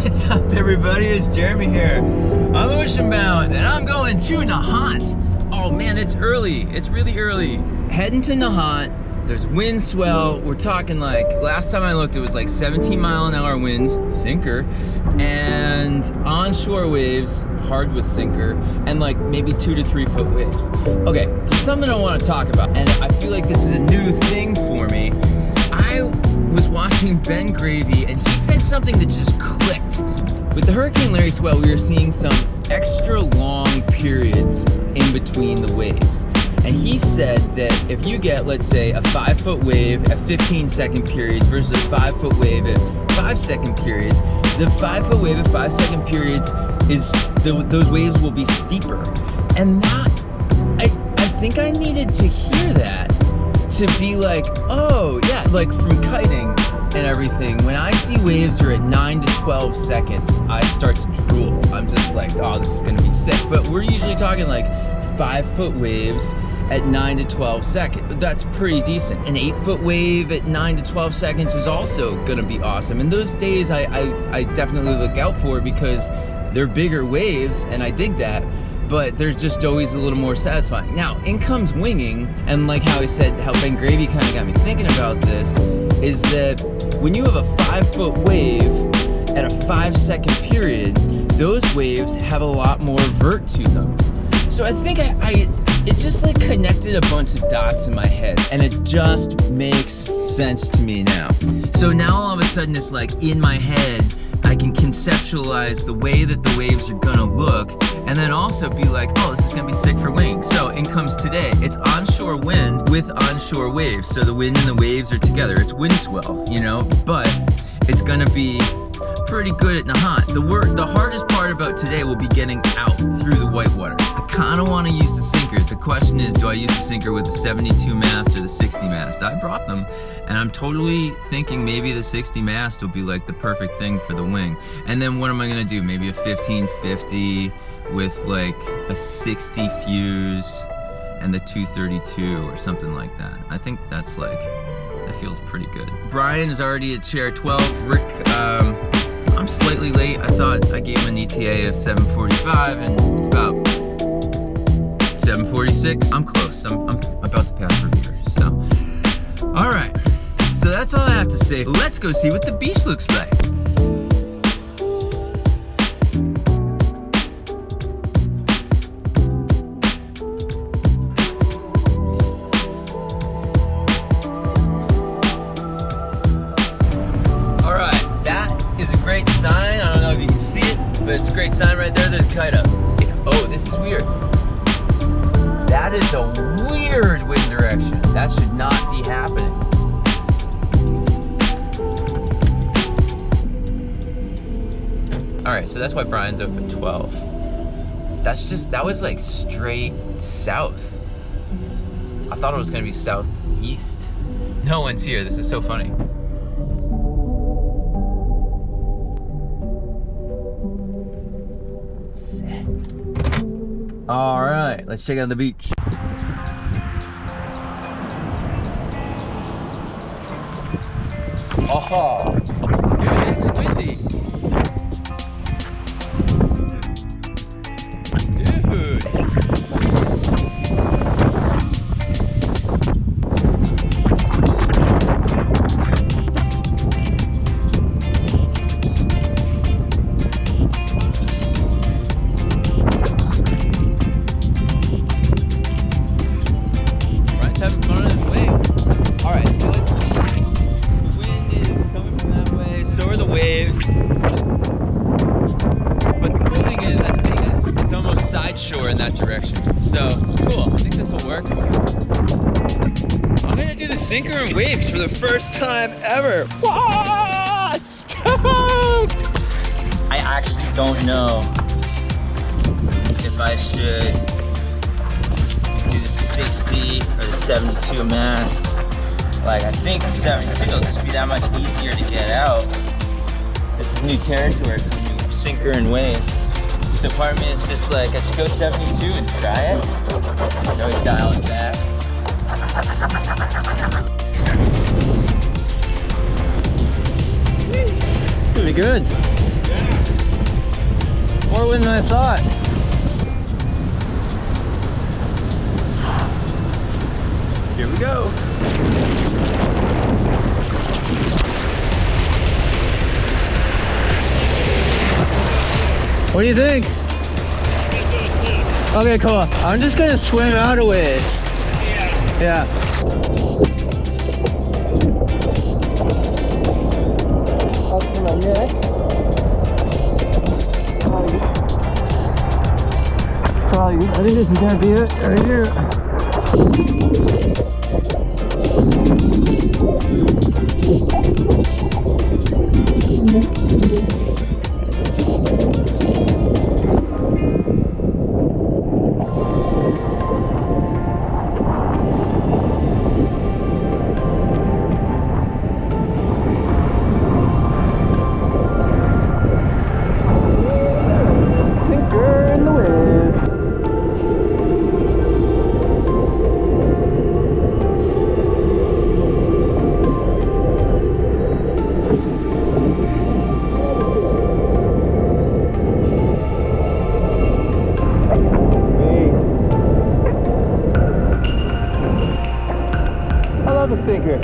What's up, everybody? It's Jeremy here. I'm ocean bound and I'm going to Nahat. Oh man, it's early. It's really early. Heading to Nahat. There's wind swell. We're talking like, last time I looked, it was like 17-mile-an-hour winds, sinker, and onshore waves, hard with sinker, and like maybe 2 to 3 foot waves. Okay, there's something I want to talk about, and I feel like this is a new thing for me. I was watching Ben Gravy, and he said something that just clicked. With the Hurricane Larry swell, we were seeing some extra long periods in between the waves. And he said that if you get, let's say, a 5-foot wave at 15-second periods versus a 5-foot wave at 5-second periods, the 5-foot wave at 5-second periods is, those waves will be steeper. And that, I think I needed to hear that to be like, oh yeah, like from kiting and everything, when I see waves are at 9 to 12 seconds, I start to drool. I'm just like, oh, this is gonna be sick. But we're usually talking like 5-foot waves at 9 to 12 seconds. But that's pretty decent. An 8-foot wave at 9 to 12 seconds is also gonna be awesome. And those days I definitely look out for because they're bigger waves and I dig that, but there's just always a little more satisfying. Now, in comes winging, and like how I said, how Ben Gravy kind of got me thinking about this, is that when you have a 5-foot wave at a 5-second period, those waves have a lot more vert to them. So I think it just like connected a bunch of dots in my head, and it just makes sense to me now. So now all of a sudden it's like in my head, I can conceptualize the way that the waves are gonna look, and then also be like, oh, this is gonna be sick for wing. So in comes today. It's onshore wind with onshore waves. So the wind and the waves are together. It's wind swell, you know, but it's gonna be pretty good at Nahat. The hardest part about today will be getting out through the whitewater. I kind of want to use the sinker. The question is, do I use the sinker with the 72 mast or the 60 mast? I brought them, and I'm totally thinking maybe the 60 mast will be like the perfect thing for the wing. And then what am I gonna do? Maybe a 1550 with like a 60 fuse and the 232 or something like that. I think that's like, that feels pretty good. Brian is already at chair 12. Rick, I'm slightly late. I thought I gave him an ETA of 7:45 and it's about 7:46. I'm close. I'm about to pass reviewer. So, all right. So that's all I have to say. Let's go see what the beach looks like. Great sign. I don't know if you can see it, but it's a great sign right there. There's a kite up. Oh, this is weird. That is a weird wind direction. That should not be happening. All right, so that's why Brian's up at 12. That was like straight south. I thought it was gonna be southeast. No one's here. This is so funny. All right, let's check out the beach. Oh, dude, this is windy. Dude. Shore in that direction. So cool. I think this will work. I'm gonna do the sinker and waves for the first time ever. What? Stoked! I actually don't know if I should do the 60 or the 72 mast. Like, I think the 72 will just be that much easier to get out. This is new territory for the new sinker and waves. So part of me is just like, I should go 72 and try it. I always dial it back. Pretty good. Yeah. wind than I thought. Here we go. What do you think? Okay, cool. I'm just gonna swim out a ways. Yeah. Up to my neck. Probably, I think this is gonna be it right here. Sinker.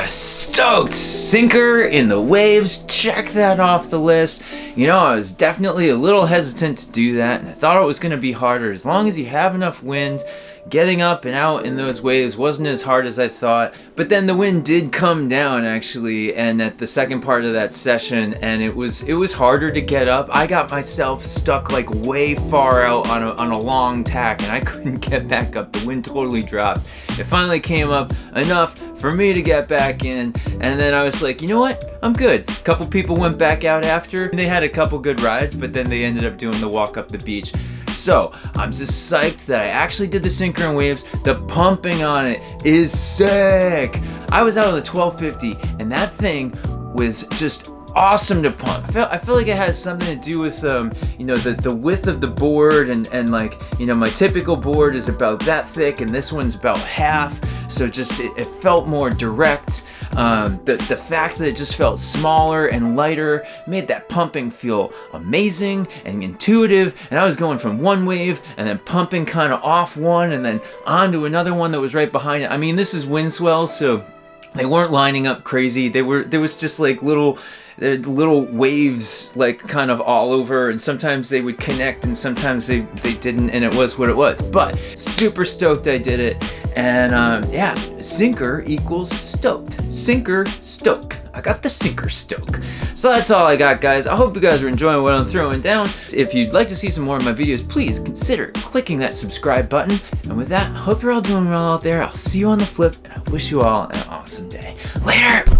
Stoked! Sinker in the waves, check that off the list. You know, I was definitely a little hesitant to do that, and I thought it was going to be harder. As long as you have enough wind, getting up and out in those waves wasn't as hard as I thought, but then the wind did come down actually, and at the second part of that session, and it was harder to get up. I got myself stuck like way far out on a long tack, and I couldn't get back up. The wind totally dropped. It finally came up enough for me to get back in, and then I was like, you know what? I'm good. A couple people went back out after. They had a couple good rides, but then they ended up doing the walk up the beach. So I'm just psyched that I actually did the sinker and waves. The pumping on it is sick. I was out on the 1250, and that thing was just awesome to pump. I feel like it has something to do with you know, the width of the board, and like, you know, my typical board is about that thick, and this one's about half. So just it felt more direct. The fact that it just felt smaller and lighter made that pumping feel amazing and intuitive, and I was going from one wave and then pumping kind of off one and then onto another one that was right behind it. I mean, this is wind swell, so they weren't lining up crazy. There was just like little waves like kind of all over, and sometimes they would connect and sometimes they didn't, and it was what it was. But super stoked I did it, and yeah, sinker equals stoked. Sinker stoke. I got the sinker stoke. So that's all I got, guys. I hope you guys are enjoying what I'm throwing down. If you'd like to see some more of my videos, please consider clicking that subscribe button. And with that, I hope you're all doing well out there. I'll see you on the flip, and I wish you all an awesome day. Later!